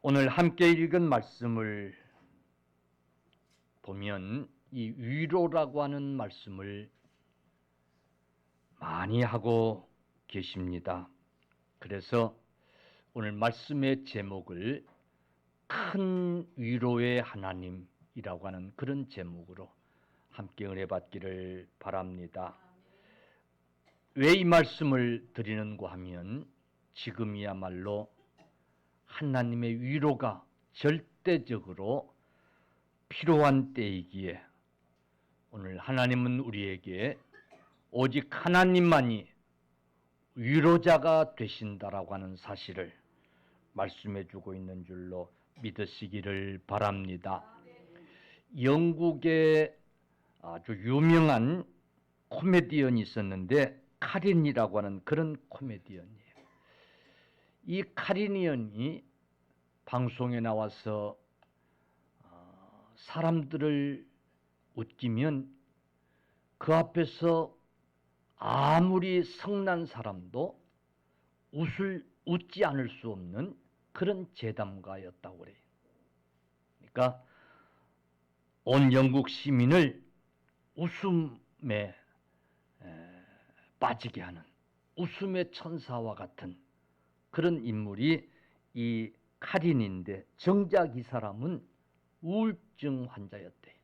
오늘 함께 읽은 말씀을 보면 이 위로라고 하는 말씀을 많이 하고 계십니다. 그래서 오늘 말씀의 제목을 큰 위로의 하나님이라고 하는 그런 제목으로 함께 은혜 받기를 바랍니다. 왜 이 말씀을 드리는가 하면 지금이야말로 하나님의 위로가 절대적으로 필요한 때이기에 오늘 하나님은 우리에게 오직 하나님만이 위로자가 되신다라고 하는 사실을 말씀해 주고 있는 줄로 믿으시기를 바랍니다. 영국의 아주 유명한 코미디언이 있었는데 카린이라고 하는 그런 코미디언이에요. 이 카리니언이 방송에 나와서 사람들을 웃기면 그 앞에서 아무리 성난 사람도 웃지 않을 수 없는 그런 재담가였다고 그래요. 그러니까 온 영국 시민을 웃음에 빠지게 하는 웃음의 천사와 같은 그런 인물이 이 카린인데 정작 이 사람은 우울증 환자였대요.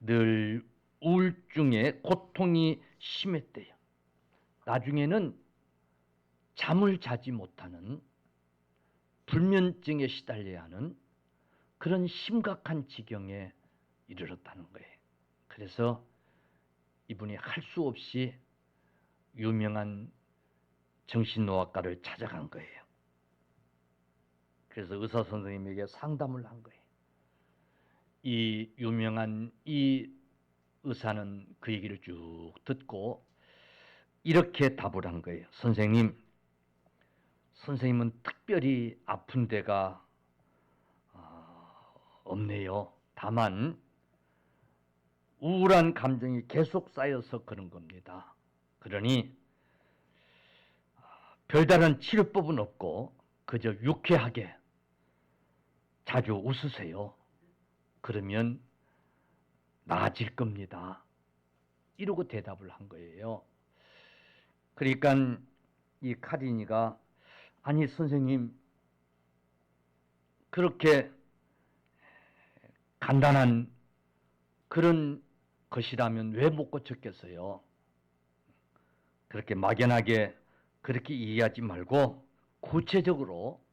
늘 우울증에 고통이 심했대요. 나중에는 잠을 자지 못하는 불면증에 시달려야 하는 그런 심각한 지경에 이르렀다는 거예요. 그래서 이분이 할 수 없이 유명한 정신의학과를 찾아간 거예요. 그래서 의사 선생님에게 상담을 한 거예요. 이 유명한 이 의사는 그 얘기를 쭉 듣고 이렇게 답을 한 거예요. 선생님은 특별히 아픈 데가 없네요. 다만 우울한 감정이 계속 쌓여서 그런 겁니다. 그러니 별다른 치료법은 없고 그저 유쾌하게 자주 웃으세요. 그러면 나아질 겁니다. 이러고 대답을 한 거예요. 그러니까 이 카린이가 아니 선생님 그렇게 간단한 그런 것이라면 왜 못 고쳤겠어요? 그렇게 막연하게 그렇게 이해하지 말고 구체적으로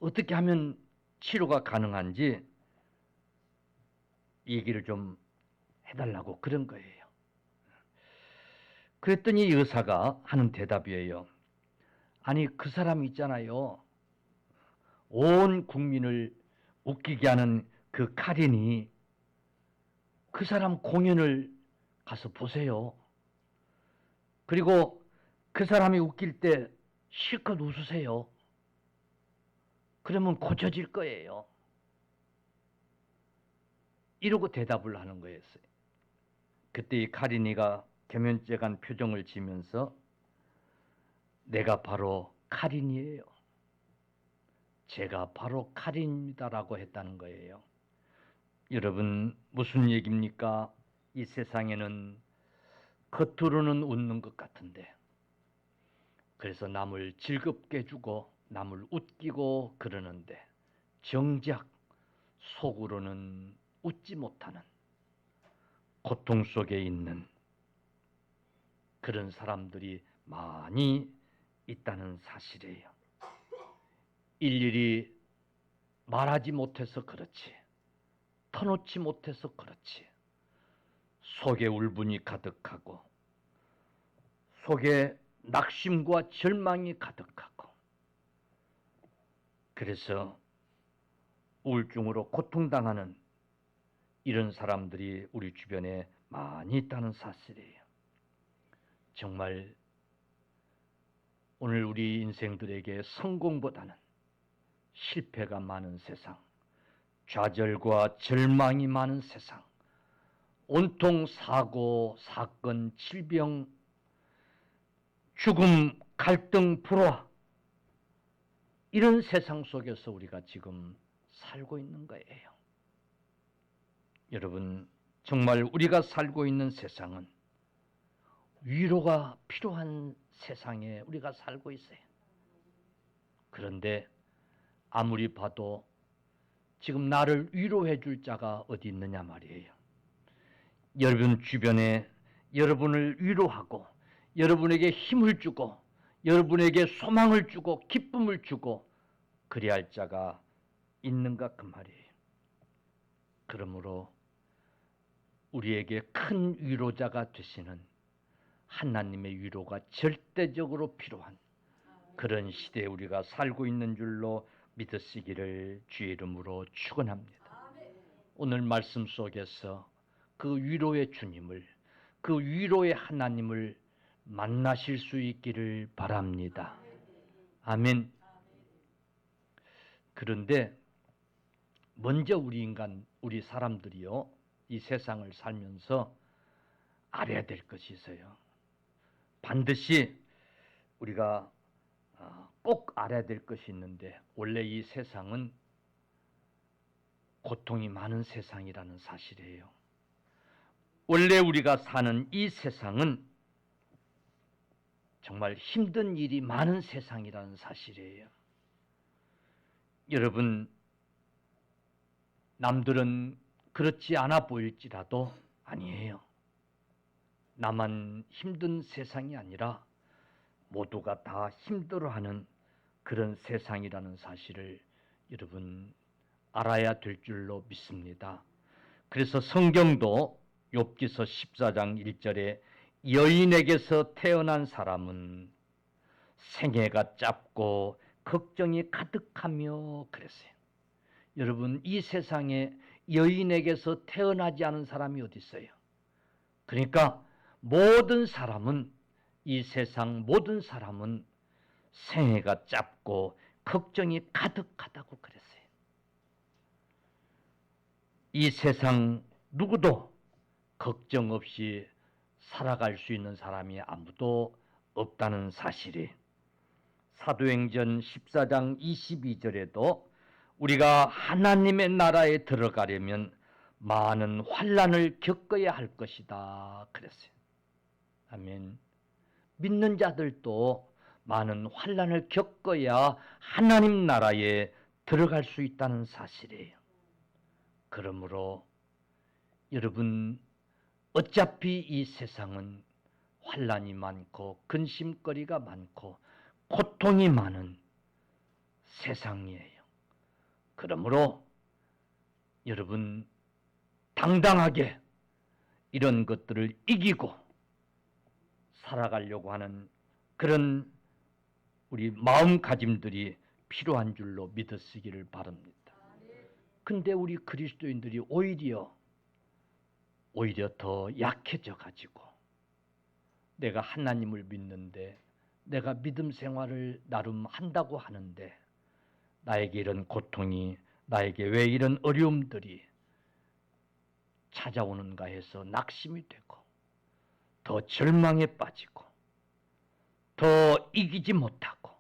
어떻게 하면 치료가 가능한지 얘기를 좀 해달라고 그런 거예요. 그랬더니 의사가 하는 대답이에요. 아니 그 사람 있잖아요. 온 국민을 웃기게 하는 그 카린이 그 사람 공연을 가서 보세요. 그리고 그 사람이 웃길 때 실컷 웃으세요. 그러면 고쳐질 거예요. 이러고 대답을 하는 거였어요. 그때 이 카린이가 개면죄간 표정을 지면서 내가 바로 카린이에요. 제가 바로 카린입니다라고 했다는 거예요. 여러분 무슨 얘기입니까? 이 세상에는 겉으로는 웃는 것 같은데 그래서 남을 즐겁게 해주고 남을 웃기고 그러는데 정작 속으로는 웃지 못하는 고통 속에 있는 그런 사람들이 많이 있다는 사실이에요. 일일이 말하지 못해서 그렇지, 터놓지 못해서 그렇지, 속에 울분이 가득하고 속에 낙심과 절망이 가득하고 그래서 우울증으로 고통당하는 이런 사람들이 우리 주변에 많이 있다는 사실이에요. 정말 오늘 우리 인생들에게 성공보다는 실패가 많은 세상, 좌절과 절망이 많은 세상, 온통 사고, 사건, 질병, 죽음, 갈등, 불화 이런 세상 속에서 우리가 지금 살고 있는 거예요. 여러분, 정말 우리가 살고 있는 세상은 위로가 필요한 세상에 우리가 살고 있어요. 그런데 아무리 봐도 지금 나를 위로해 줄 자가 어디 있느냐 말이에요. 여러분 주변에 여러분을 위로하고 여러분에게 힘을 주고 여러분에게 소망을 주고 기쁨을 주고 그래야 할 자가 있는가 그 말이에요. 그러므로 우리에게 큰 위로자가 되시는 하나님의 위로가 절대적으로 필요한 그런 시대에 우리가 살고 있는 줄로 믿으시기를 주의 이름으로 축원합니다. 오늘 말씀 속에서 그 위로의 주님을, 그 위로의 하나님을 만나실 수 있기를 바랍니다. 아멘. 그런데 먼저 우리 인간, 우리 사람들이요, 이 세상을 살면서 알아야 될 것이 있어요. 반드시 우리가 꼭 알아야 될 것이 있는데, 원래 이 세상은 고통이 많은 세상이라는 사실이에요. 원래 우리가 사는 이 세상은 정말 힘든 일이 많은 세상이라는 사실이에요. 여러분, 남들은 그렇지 않아 보일지라도 아니에요. 나만 힘든 세상이 아니라 모두가 다 힘들어하는 그런 세상이라는 사실을 여러분 알아야 될 줄로 믿습니다. 그래서 성경도 욥기서 14장 1절에 여인에게서 태어난 사람은 생애가 짧고 걱정이 가득하며 그랬어요. 여러분, 이 세상에 여인에게서 태어나지 않은 사람이 어디 있어요? 그러니까 모든 사람은, 이 세상 모든 사람은 생애가 짧고 걱정이 가득하다고 그랬어요. 이 세상 누구도 걱정 없이 살아갈 수 있는 사람이 아무도 없다는 사실이 사도행전 14장 22절에도 우리가 하나님의 나라에 들어가려면 많은 환난을 겪어야 할 것이다 그랬어요. 아멘. 믿는 자들도 많은 환난을 겪어야 하나님 나라에 들어갈 수 있다는 사실이에요. 그러므로 여러분, 어차피 이 세상은 환난이 많고 근심거리가 많고 고통이 많은 세상이에요. 그러므로 여러분, 당당하게 이런 것들을 이기고 살아가려고 하는 그런 우리 마음가짐들이 필요한 줄로 믿으시기를 바랍니다. 근데 우리 그리스도인들이 오히려 더 약해져 가지고 내가 하나님을 믿는데 내가 믿음 생활을 나름 한다고 하는데 나에게 이런 고통이, 나에게 왜 이런 어려움들이 찾아오는가 해서 낙심이 되고 더 절망에 빠지고 더 이기지 못하고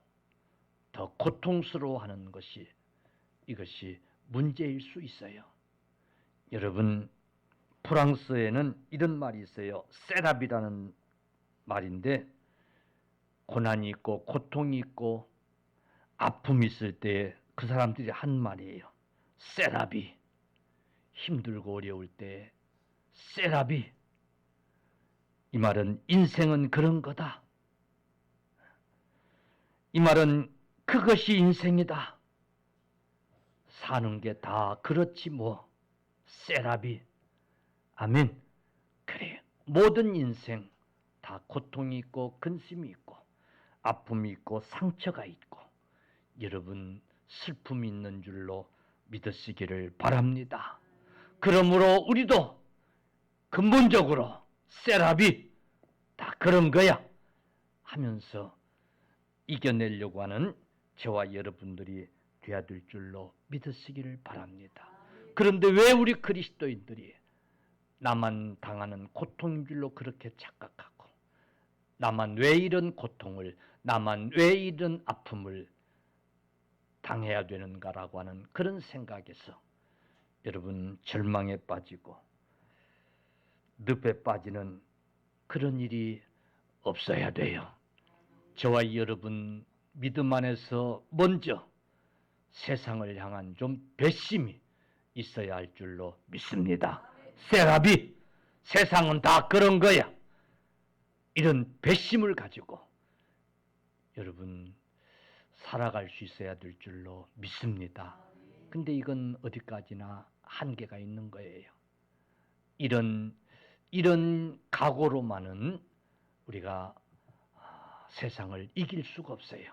더 고통스러워하는 것이, 이것이 문제일 수 있어요. 여러분, 프랑스에는 이런 말이 있어요. 세랍이라는 말인데, 고난이 있고 고통이 있고 아픔이 있을 때 그 사람들이 한 말이에요. 세랍이, 힘들고 어려울 때 세랍이. 이 말은 인생은 그런 거다. 이 말은 그것이 인생이다. 사는 게 다 그렇지 뭐. 세랍이. 아멘. 그래, 모든 인생 다 고통이 있고 근심이 있고 아픔이 있고 상처가 있고 여러분 슬픔이 있는 줄로 믿으시기를 바랍니다. 그러므로 우리도 근본적으로 세랍이 다 그런 거야 하면서 이겨내려고 하는 저와 여러분들이 되어야 될 줄로 믿으시기를 바랍니다. 그런데 왜 우리 그리스도인들이 나만 당하는 고통인 줄로 그렇게 착각하고 나만 왜 이런 고통을, 나만 왜 이런 아픔을 당해야 되는가라고 하는 그런 생각에서 여러분 절망에 빠지고 늪에 빠지는 그런 일이 없어야 돼요. 저와 여러분 믿음 안에서 먼저 세상을 향한 좀 배심이 있어야 할 줄로 믿습니다. 세라비, 세상은 다 그런 거야. 이런 배심을 가지고 여러분 살아갈 수 있어야 될 줄로 믿습니다. 근데 이건 어디까지나 한계가 있는 거예요. 이런 각오로만은 우리가 세상을 이길 수가 없어요.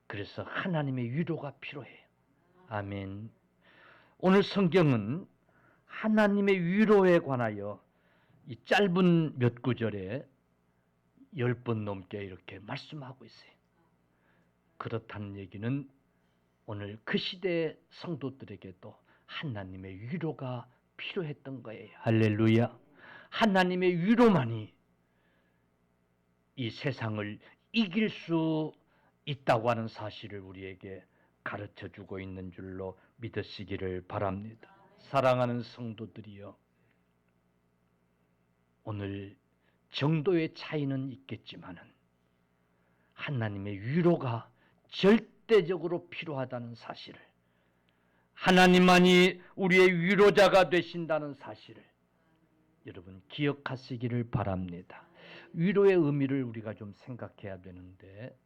그래서 하나님의 위로가 필요해요. 아멘. 오늘 성경은 하나님의 위로에 관하여 이 짧은 몇 구절에 10번 넘게 이렇게 말씀하고 있어요. 그렇다는 얘기는 오늘 그 시대 성도들에게도 하나님의 위로가 필요했던 거예요. 할렐루야. 하나님의 위로만이 이 세상을 이길 수 있다고 하는 사실을 우리에게 가르쳐주고 있는 줄로 믿으시기를 바랍니다. 사랑하는 성도들이여, 오늘 정도의 차이는 있겠지만은 하나님의 위로가 절대적으로 필요하다는 사실을, 하나님만이 우리의 위로자가 되신다는 사실을 여러분 기억하시기를 바랍니다. 위로의 의미를 우리가 좀 생각해야 되는데,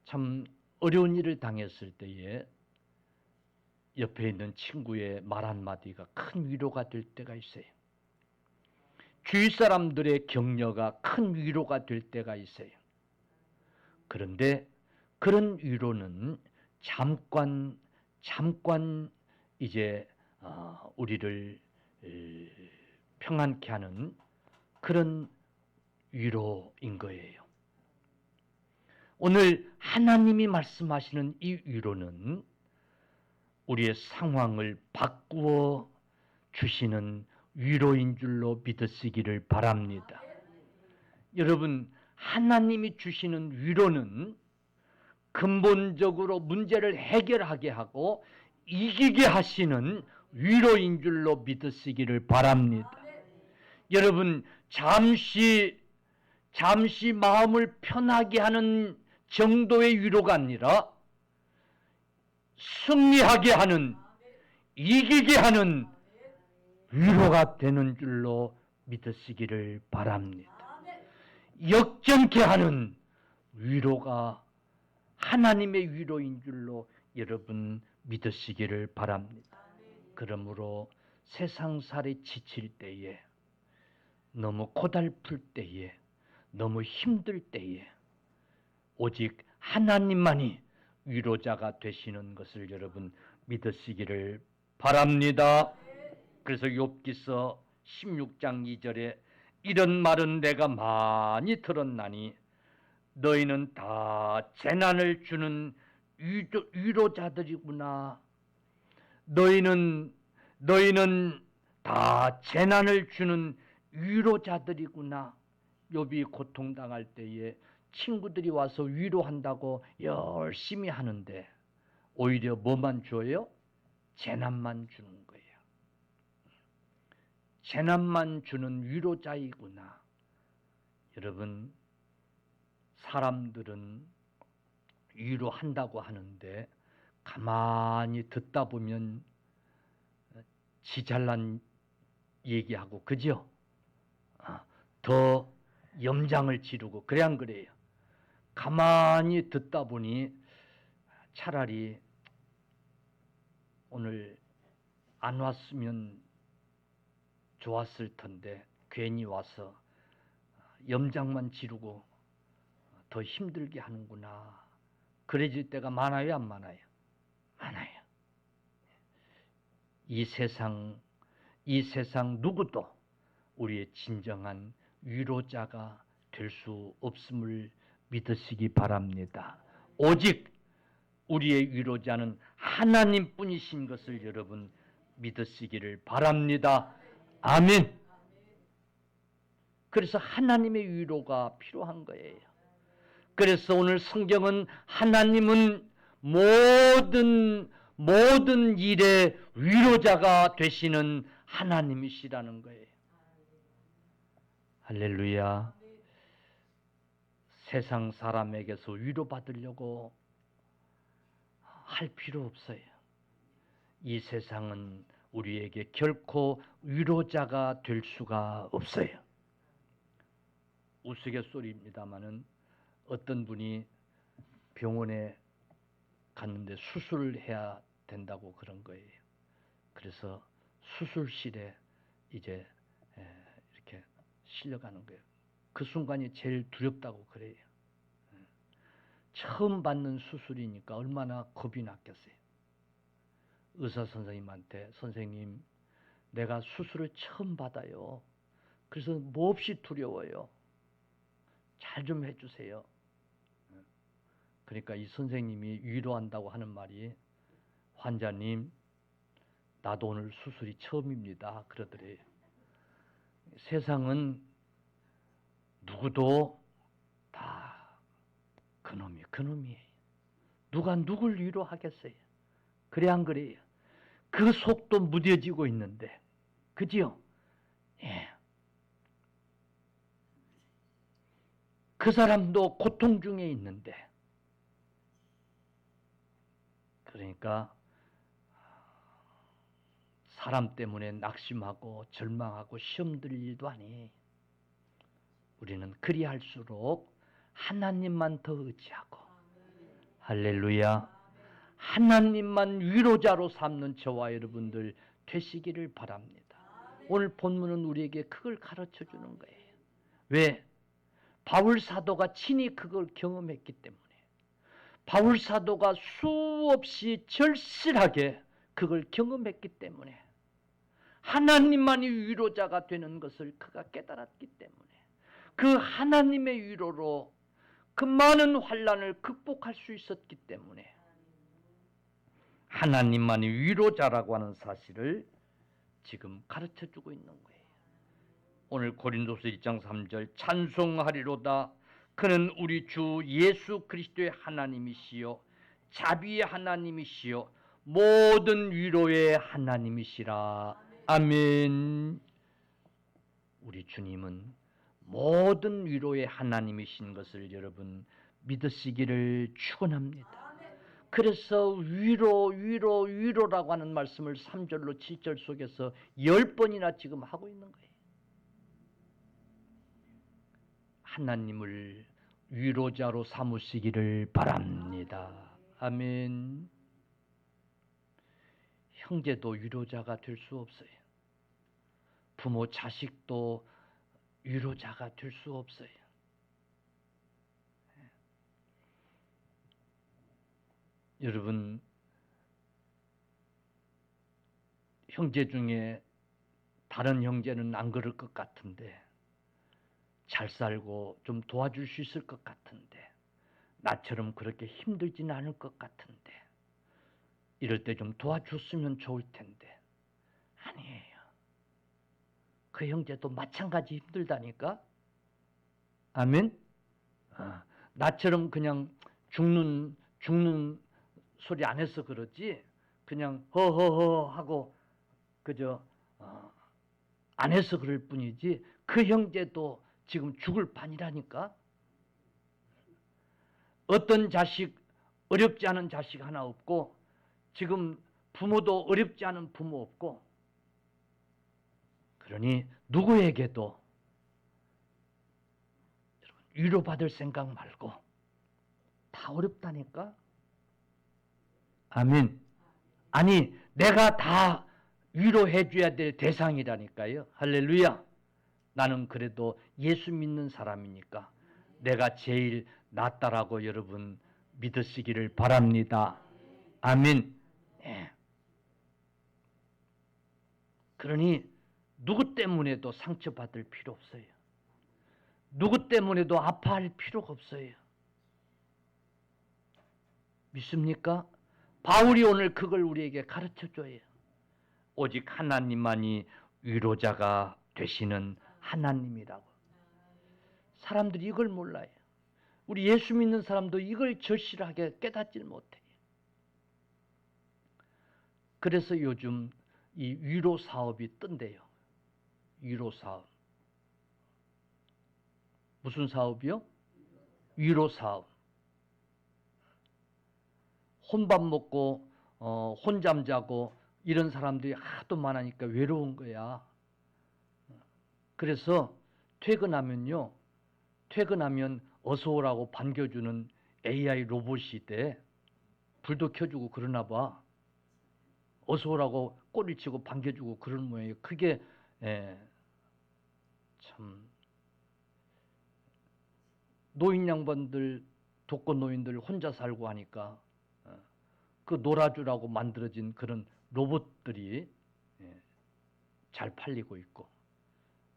참 어려운 일을 당했을 때에 옆에 있는 친구의 말 한마디가 큰 위로가 될 때가 있어요. 주위 사람들의 격려가 큰 위로가 될 때가 있어요. 그런데 그런 위로는 잠깐 이제 우리를 평안케 하는 그런 위로인 거예요. 오늘 하나님이 말씀하시는 이 위로는 우리의 상황을 바꾸어 주시는 위로인 줄로 믿으시기를 바랍니다. 여러분, 하나님이 주시는 위로는 근본적으로 문제를 해결하게 하고 이기게 하시는 위로인 줄로 믿으시기를 바랍니다. 여러분, 잠시 마음을 편하게 하는 정도의 위로가 아니라 승리하게 하는, 이기게 하는 위로가 되는 줄로 믿으시기를 바랍니다. 역전케 하는 위로가 하나님의 위로인 줄로 여러분 믿으시기를 바랍니다. 그러므로 세상살이 지칠 때에, 너무 고달플 때에, 너무 힘들 때에 오직 하나님만이 위로자가 되시는 것을 여러분 믿으시기를 바랍니다. 그래서 욥기서 16장 2절에 이런 말은 내가 많이 들었나니 너희는 다 재난을 주는 위로자들이구나. 너희는 다 재난을 주는 위로자들이구나. 욥이 고통당할 때에 친구들이 와서 위로한다고 열심히 하는데 오히려 뭐만 줘요? 재난만 주는 거예요. 재난만 주는 위로자이구나. 여러분, 사람들은 위로한다고 하는데 가만히 듣다 보면 지 잘난 얘기하고, 그죠? 더 염장을 지르고, 그래 안 그래요? 가만히 듣다 보니 차라리 오늘 안 왔으면 좋았을 텐데 괜히 와서 염장만 지르고 더 힘들게 하는구나. 그래질 때가 많아요, 안 많아요? 많아요. 이 세상 누구도 우리의 진정한 위로자가 될 수 없음을 믿으시기 바랍니다. 오직 우리의 위로자는 하나님뿐이신 것을 여러분 믿으시기를 바랍니다. 아멘. 그래서 하나님의 위로가 필요한 거예요. 그래서 오늘 성경은 하나님은 모든 일의 위로자가 되시는 하나님이시라는 거예요. 할렐루야. 세상 사람에게서 위로받으려고 할 필요 없어요. 이 세상은 우리에게 결코 위로자가 될 수가 없어요. 우스갯소리입니다마는 어떤 분이 병원에 갔는데 수술을 해야 된다고 그런 거예요. 그래서 수술실에 이제 이렇게 실려가는 거예요. 그 순간이 제일 두렵다고 그래요. 처음 받는 수술이니까 얼마나 겁이 났겠어요. 의사 선생님한테 선생님, 내가 수술을 처음 받아요. 그래서 몹시 두려워요. 잘 좀 해주세요. 그러니까 이 선생님이 위로한다고 하는 말이 환자님, 나도 오늘 수술이 처음입니다. 그러더래요. 세상은 누구도 다 그놈이에요. 누가 누굴 위로하겠어요? 그래 안 그래요? 그 속도 무뎌지고 있는데, 그지요? 예. 그 사람도 고통 중에 있는데, 그러니까 사람 때문에 낙심하고 절망하고 시험 들 일도 아니에요. 우리는 그리할수록 하나님만 더 의지하고, 할렐루야, 하나님만 위로자로 삼는 저와 여러분들 되시기를 바랍니다. 오늘 본문은 우리에게 그걸 가르쳐 주는 거예요. 왜? 바울 사도가 친히 그걸 경험했기 때문에, 바울 사도가 수없이 절실하게 그걸 경험했기 때문에, 하나님만이 위로자가 되는 것을 그가 깨달았기 때문에, 그 하나님의 위로로 그 많은 환난을 극복할 수 있었기 때문에 하나님만이 위로자라고 하는 사실을 지금 가르쳐주고 있는 거예요. 오늘 고린도서 1장 3절 찬송하리로다 그는 우리 주 예수 그리스도의 하나님이시요 자비의 하나님이시요 모든 위로의 하나님이시라. 아멘. 우리 주님은 모든 위로의 하나님이신 것을 여러분 믿으시기를 축원합니다. 그래서 위로라고 하는 말씀을 3절로 7절 속에서 10번이나 지금 하고 있는 거예요. 하나님을 위로자로 삼으시기를 바랍니다. 아멘. 형제도 위로자가 될 수 없어요. 부모 자식도 위로자가 될 수 없어요. 여러분, 형제 중에 다른 형제는 안 그럴 것 같은데, 잘 살고 좀 도와줄 수 있을 것 같은데, 나처럼 그렇게 힘들지는 않을 것 같은데, 이럴 때 좀 도와줬으면 좋을 텐데, 아니에요. 그 형제도 마찬가지 힘들다니까. 아멘. 나처럼 그냥 죽는 소리 안 해서 그러지, 그냥 허허허 하고 그저 안 해서 그럴 뿐이지, 그 형제도 지금 죽을 판이라니까. 어떤 자식, 어렵지 않은 자식 하나 없고, 지금 부모도 어렵지 않은 부모 없고, 그러니 누구에게도 위로받을 생각 말고 다 어렵다니까. 아멘. 아니, 내가 다 위로해 줘야 될 대상이라니까요. 할렐루야. 나는 그래도 예수 믿는 사람이니까 내가 제일 낫다라고 여러분 믿으시기를 바랍니다. 아멘. 네. 그러니 누구 때문에도 상처받을 필요 없어요. 누구 때문에도 아파할 필요가 없어요. 믿습니까? 바울이 오늘 그걸 우리에게 가르쳐줘요. 오직 하나님만이 위로자가 되시는 하나님이라고. 사람들이 이걸 몰라요. 우리 예수 믿는 사람도 이걸 절실하게 깨닫질 못해요. 그래서 요즘 이 위로 사업이 뜬대요. 위로 사업. 무슨 사업이요? 위로 사업. 혼밥 먹고 혼잠 자고 이런 사람들이 하도 많으니까 외로운 거야. 그래서 퇴근하면 어서 오라고 반겨주는 AI 로봇이 돼. 불도 켜주고 그러나 봐. 어서 오라고 꼬리 치고 반겨주고 그런 모양이에요. 그게 참 노인 양반들, 독거 노인들 혼자 살고 하니까 그 놀아주라고 만들어진 그런 로봇들이 잘 팔리고 있고,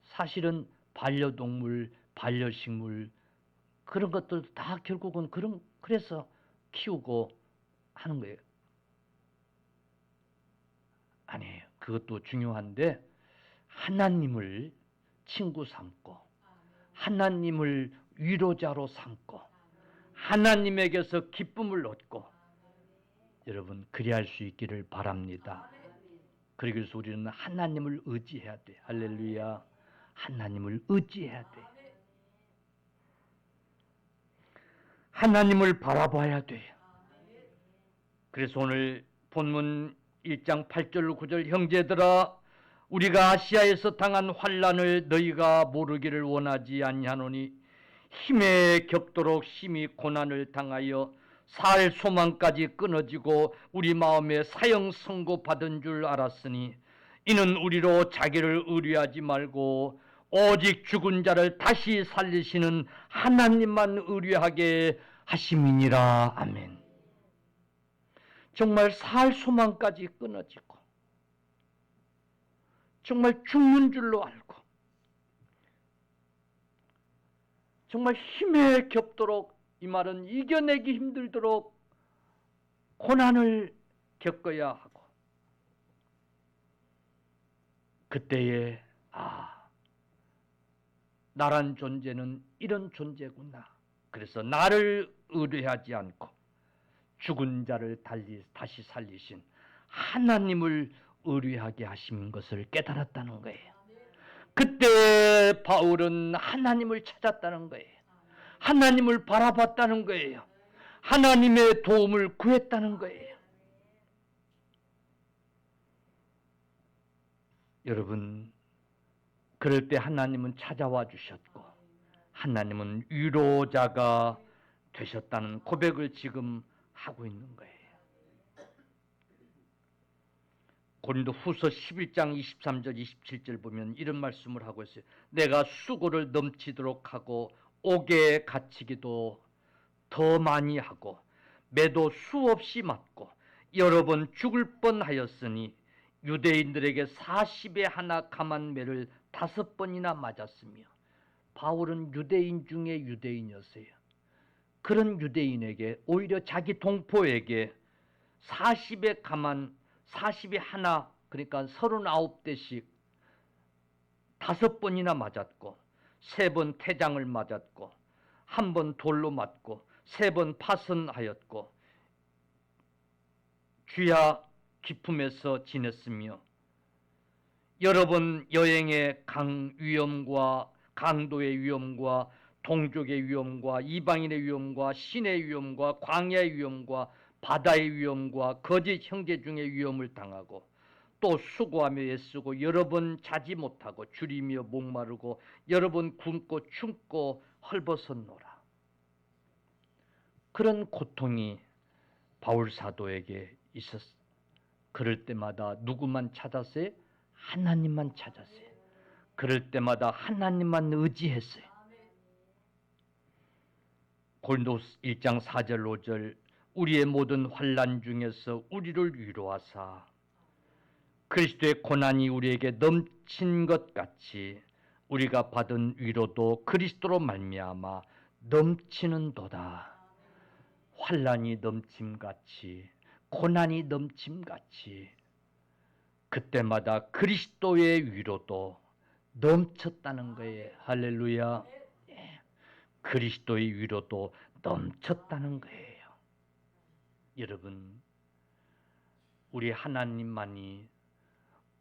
사실은 반려동물, 반려식물 그런 것들 다 결국은 그래서 키우고 하는 거예요. 아니에요. 그것도 중요한데 하나님을 친구 삼고 하나님을 위로자로 삼고 하나님에게서 기쁨을 얻고 여러분 그리할 수 있기를 바랍니다. 그래서 우리는 하나님을 의지해야 돼. 할렐루야. 하나님을 의지해야 돼. 하나님을 바라봐야 돼. 그래서 오늘 본문 1장 8절 9절 형제들아 우리가 아시아에서 당한 환난을 너희가 모르기를 원하지 아니하노니 힘에 격도록 심히 고난을 당하여 살 소망까지 끊어지고 우리 마음에 사형 선고받은 줄 알았으니 이는 우리로 자기를 의뢰하지 말고 오직 죽은 자를 다시 살리시는 하나님만 의뢰하게 하심이니라. 아멘. 정말 살 소망까지 끊어지고 정말 죽는 줄로 알고 정말 힘에 겹도록, 이 말은 이겨내기 힘들도록 고난을 겪어야 하고 그때에 나란 존재는 이런 존재구나. 그래서 나를 의뢰하지 않고 죽은 자를 다시 살리신 하나님을 의뢰하게 하신 것을 깨달았다는 거예요. 그때 바울은 하나님을 찾았다는 거예요. 하나님을 바라봤다는 거예요. 하나님의 도움을 구했다는 거예요. 여러분, 그럴 때 하나님은 찾아와 주셨고 하나님은 위로자가 되셨다는 고백을 지금 하고 있는 거예요. 고린도후서 11장 23절 27절 보면 이런 말씀을 하고 있어요. 내가 수고를 넘치도록 하고 옥에 갇히기도 더 많이 하고 매도 수없이 맞고 여러 번 죽을 뻔하였으니 유대인들에게 40에 하나 감한 매를 5번이나 맞았으며, 바울은 유대인 중에 유대인이었어요. 그런 유대인에게 오히려 자기 동포에게 40에 감한 40에 하나, 그러니까 39대씩 5번이나 맞았고 3번 태장을 맞았고 1번 돌로 맞고 3번 파선하였고 쥐야 기품에서 지냈으며 여러 번 여행의 위험과 강도의 위험과 동족의 위험과 이방인의 위험과 신의 위험과 광야의 위험과 바다의 위험과 거짓 형제 중의 위험을 당하고 또 수고하며 애쓰고 여러 번 자지 못하고 줄이며 목마르고 여러 번 굶고 춤고 헐벗었노라. 그런 고통이 바울 사도에게 있었어. 그럴 때마다 누구만 찾았어요? 하나님만 찾았어요. 그럴 때마다 하나님만 의지했어요. 고린도서 1장 4절 5절 우리의 모든 환난 중에서 우리를 위로하사 그리스도의 고난이 우리에게 넘친 것 같이 우리가 받은 위로도 그리스도로 말미암아 넘치는도다. 환난이 넘침같이 고난이 넘침같이 그때마다 그리스도의 위로도 넘쳤다는 거예요. 할렐루야. 그리스도의 위로도 넘쳤다는 거예요. 여러분, 우리 하나님만이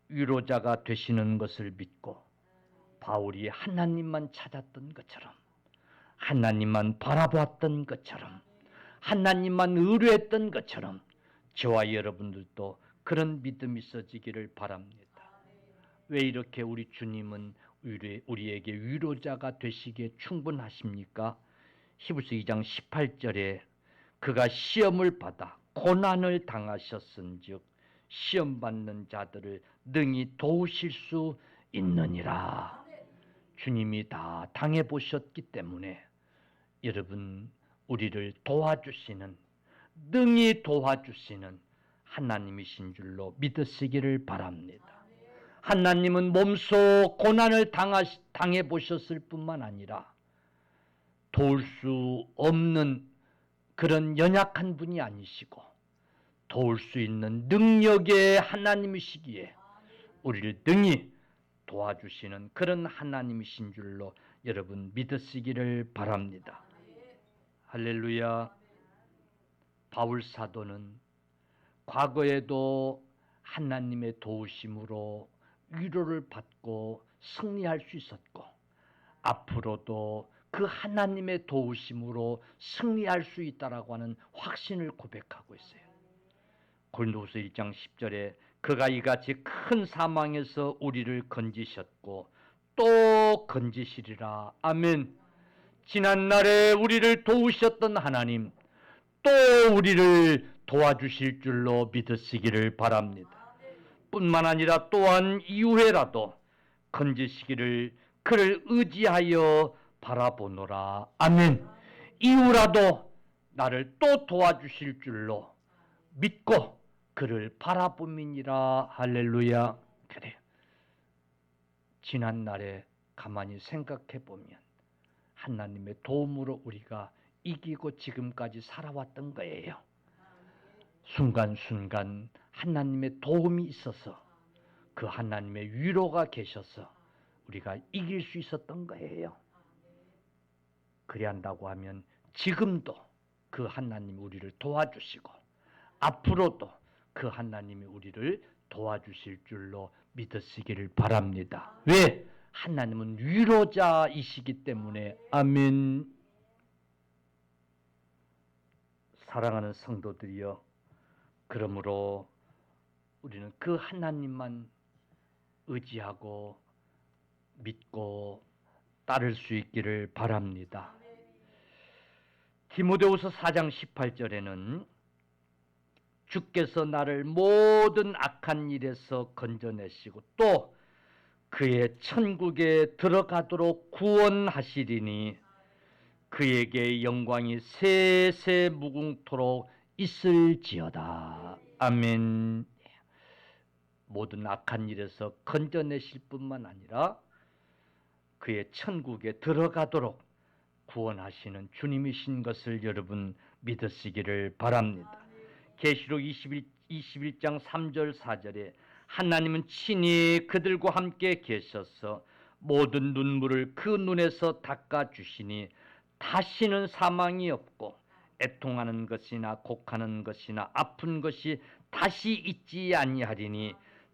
위로자가 되시는 것을 믿고 바울이 하나님만 찾았던 것처럼, 하나님만 바라보았던 것처럼, 하나님만 의뢰했던 것처럼 저와 여러분들도 그런 믿음이 있어지기를 바랍니다. 왜 이렇게 우리 주님은 우리에게 위로자가 되시기에 충분하십니까? 히브리서 2장 18절에 그가 시험을 받아 고난을 당하셨은즉 시험 받는 자들을 능히 도우실 수 있느니라. 주님이 다 당해 보셨기 때문에 여러분, 우리를 도와주시는, 능히 도와주시는 하나님이신 줄로 믿으시기를 바랍니다. 하나님은 몸소 고난을 당해 보셨을 뿐만 아니라 도울 수 없는 그런 연약한 분이 아니시고 도울 수 있는 능력의 하나님이시기에 우리를 능히 도와주시는 그런 하나님이신 줄로 여러분 믿으시기를 바랍니다. 할렐루야. 바울 사도는 과거에도 하나님의 도우심으로 위로를 받고 승리할 수 있었고 앞으로도 그 하나님의 도우심으로 승리할 수 있다라고 하는 확신을 고백하고 있어요. 고린도후서 1장 10절에 그가 이같이 큰 사망에서 우리를 건지셨고 또 건지시리라. 아멘. 지난날에 우리를 도우셨던 하나님 또 우리를 도와주실 줄로 믿으시기를 바랍니다. 뿐만 아니라 또한 이후에라도 건지시기를 그를 의지하여 바라보노라. 아멘. 이후라도 나를 또 도와주실 줄로 믿고 그를 바라봄이니라. 할렐루야. 그래요. 지난날에 가만히 생각해 보면 하나님의 도움으로 우리가 이기고 지금까지 살아왔던 거예요. 순간순간 하나님의 도움이 있어서 그 하나님의 위로가 계셔서 우리가 이길 수 있었던 거예요. 그래야 한다고 하면 지금도 그 하나님이 우리를 도와주시고 앞으로도 그 하나님이 우리를 도와주실 줄로 믿으시기를 바랍니다. 왜? 하나님은 위로자이시기 때문에. 아멘. 사랑하는 성도들이여, 그러므로 우리는 그 하나님만 의지하고 믿고 따를 수 있기를 바랍니다. 디모데후서 4장 18절에는 주께서 나를 모든 악한 일에서 건져내시고 또 그의 천국에 들어가도록 구원하시리니 그에게 영광이 세세 무궁토록 있을지어다. 아멘. 모든 악한 일에서 건져내실 뿐만 아니라 그의 천국에 들어가도록 구원하시는 주님이신 것을 여러분 믿으시기를 바랍니다. 계시록 21장 3절 4절에 하나님은 친히 그들과 함께 계셔서 모든 눈물을 그 눈에서 닦아주시니 다시는 사망이 없고 애통하는 것이나 곡하는 것이나 아픈 것이 다시 있지 아니하리니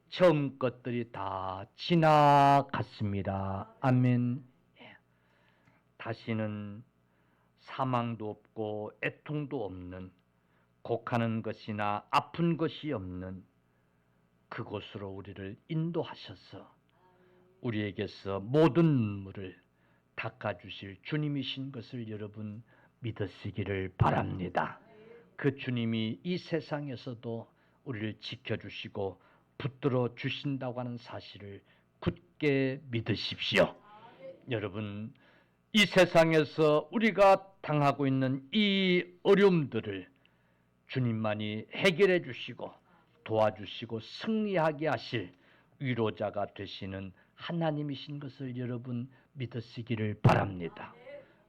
처음 것들이 다 지나갔습니다. 아멘. 다시는 사망도 없고 애통도 없는, 곡하는 것이나 아픈 것이 없는 그곳으로 우리를 인도하셔서 우리에게서 모든 눈물을 닦아주실 주님이신 것을 여러분 믿으시기를 바랍니다. 그 주님이 이 세상에서도 우리를 지켜주시고 붙들어 주신다고 하는 사실을 굳게 믿으십시오. 여러분, 이 세상에서 우리가 당하고 있는 이 어려움들을 주님만이 해결해 주시고 도와주시고 승리하게 하실 위로자가 되시는 하나님이신 것을 여러분 믿으시기를 바랍니다.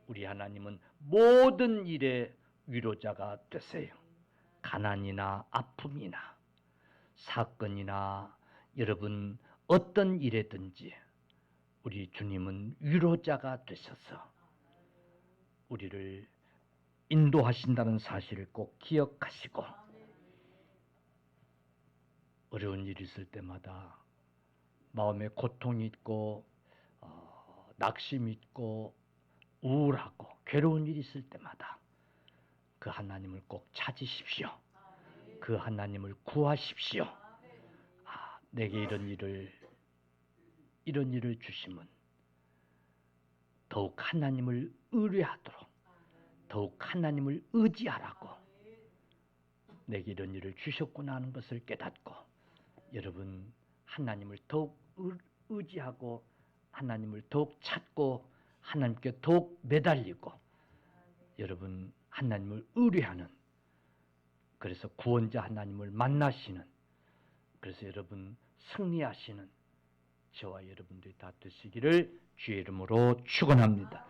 우리 하나님은 모든 일에 위로자가 되세요. 가난이나 아픔이나 사건이나 여러분 어떤 일에든지 우리 주님은 위로자가 되셔서 우리를 인도하신다는 사실을 꼭 기억하시고 어려운 일이 있을 때마다 마음에 고통이 있고 낙심이 있고 우울하고 괴로운 일이 있을 때마다 그 하나님을 꼭 찾으십시오. 그 하나님을 구하십시오. 내게 이런 일을 주심은 더욱 하나님을 의뢰하도록, 더욱 하나님을 의지하라고 내게 이런 일을 주셨구나 하는 것을 깨닫고 여러분 하나님을 더욱 의지하고 하나님을 더욱 찾고 하나님께 더욱 매달리고 여러분 하나님을 의뢰하는, 그래서 구원자 하나님을 만나시는, 그래서 여러분 승리하시는 저와 여러분들이 다 되시기를 주의 이름으로 축원합니다.